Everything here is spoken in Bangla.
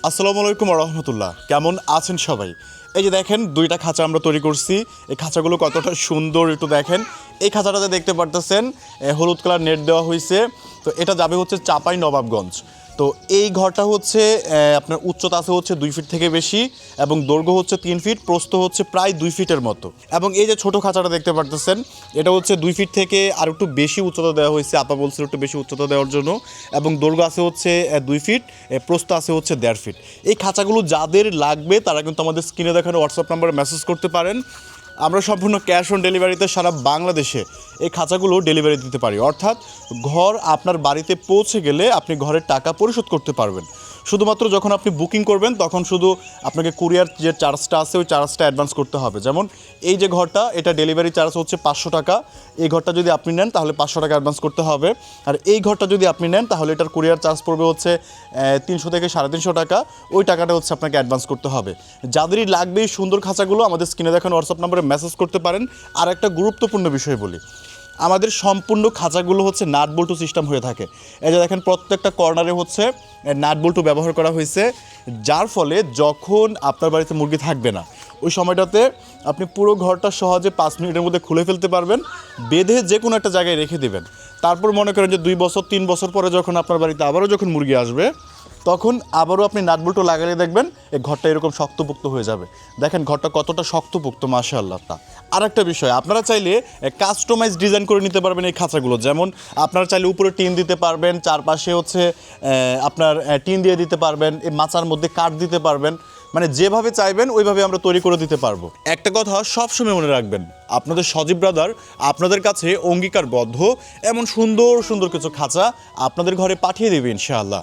আসসালামু আলাইকুম রহমতুল্লাহ। কেমন আছেন সবাই? এই যে দেখেন দুইটা খাঁচা আমরা তৈরি করছি। এই খাঁচাগুলো কতটা সুন্দর একটু দেখেন। এই খাঁচাটাতে দেখতে পারতেছেন হলুদ কালার নেট দেওয়া হয়েছে। তো এটা যাবে হচ্ছে চাপাই নবাবগঞ্জ। তো এই ঘরটা হচ্ছে আপনার উচ্চতা আছে হচ্ছে 2 ফিট থেকে বেশি এবং দৈর্ঘ্য হচ্ছে 3 ফিট, প্রস্থ হচ্ছে প্রায় 2 ফিটের মতো। এবং এই যে ছোট খাঁচাটা দেখতে পারতেছেন এটা হচ্ছে 2 ফিট থেকে আর একটু বেশি উচ্চতা দেওয়া হয়েছে। আপা বলছিল একটু বেশি উচ্চতা দেওয়ার জন্য। এবং দৈর্ঘ্য আছে হচ্ছে 2 ফিট, প্রস্থ আছে হচ্ছে 1.5 ফিট। এই খাঁচাগুলো যাদের লাগবে তারা কিন্তু আমাদের স্ক্রিনে দেখানো হোয়াটসঅ্যাপ নাম্বারে মেসেজ করতে পারেন। আমরা সম্পূর্ণ ক্যাশ অন ডেলিভারিতে সারা বাংলাদেশে এই খাঁচাগুলো ডেলিভারি দিতে পারি। অর্থাৎ ঘর আপনার বাড়িতে পৌঁছে গেলে আপনি ঘরের টাকা পরিশোধ করতে পারবেন। শুধুমাত্র যখন আপনি বুকিং করবেন তখন শুধু আপনাকে কুরিয়ার যে চার্জটা আছে ওই চার্জটা অ্যাডভান্স করতে হবে। যেমন এই যে ঘরটা, এটা ডেলিভারি চার্জ হচ্ছে 500 টাকা। এই ঘরটা যদি আপনি নেন তাহলে 500 টাকা অ্যাডভান্স করতে হবে। আর এই ঘরটা যদি আপনি নেন তাহলে এটার কুরিয়ার চার্জ পড়বে হচ্ছে 300 থেকে 350 টাকা। ওই টাকাটা হচ্ছে আপনাকে অ্যাডভান্স করতে হবে। যাদেরই লাগবে এই সুন্দর খাঁচাগুলো আমাদের স্ক্রিনে দেখানো হোয়াটসঅ্যাপ নাম্বারে মেসেজ করতে পারেন। আর একটা গুরুত্বপূর্ণ বিষয় বলি, আমাদের সম্পূর্ণ খাঁচাগুলো হচ্ছে নাট বল্টু সিস্টেম হয়ে থাকে। এই যে দেখেন প্রত্যেকটা কর্নারে হচ্ছে নাট বল্টু ব্যবহার করা হয়েছে, যার ফলে যখন আপনার বাড়িতে মুরগি থাকবে না ওই সময়টাতে আপনি পুরো ঘরটা সহজে 5 মিনিটের মধ্যে খুলে ফেলতে পারবেন, বেঁধে যে কোনো একটা জায়গায় রেখে দেবেন। তারপর মনে করেন যে 2 বছর 3 বছর পরে যখন আপনার বাড়িতে আবারও যখন মুরগি আসবে তখন আবারও আপনি নাট বল্টু লাগালে দেখবেন এই ঘরটা এরকম শক্তপোক্ত হয়ে যাবে। দেখেন ঘরটা কতটা শক্তপোক্ত, মাশাআল্লাহ। আর একটা বিষয়, আপনারা চাইলে কাস্টমাইজ ডিজাইন করে নিতে পারবেন এই খাঁচাগুলো। যেমন আপনারা চাইলে উপরে টিন দিতে পারবেন, চারপাশে হচ্ছে আপনার টিন দিয়ে দিতে পারবেন, এই মাচার মধ্যে কাঠ দিতে পারবেন। মানে যেভাবে চাইবেন ওইভাবে আমরা তৈরি করে দিতে পারবো। একটা কথা সবসময় মনে রাখবেন, আপনাদের সজীব ব্রাদার আপনাদের কাছে অঙ্গীকারবদ্ধ এমন সুন্দর সুন্দর কিছু খাঁচা আপনাদের ঘরে পাঠিয়ে দেবে ইনশাআল্লাহ।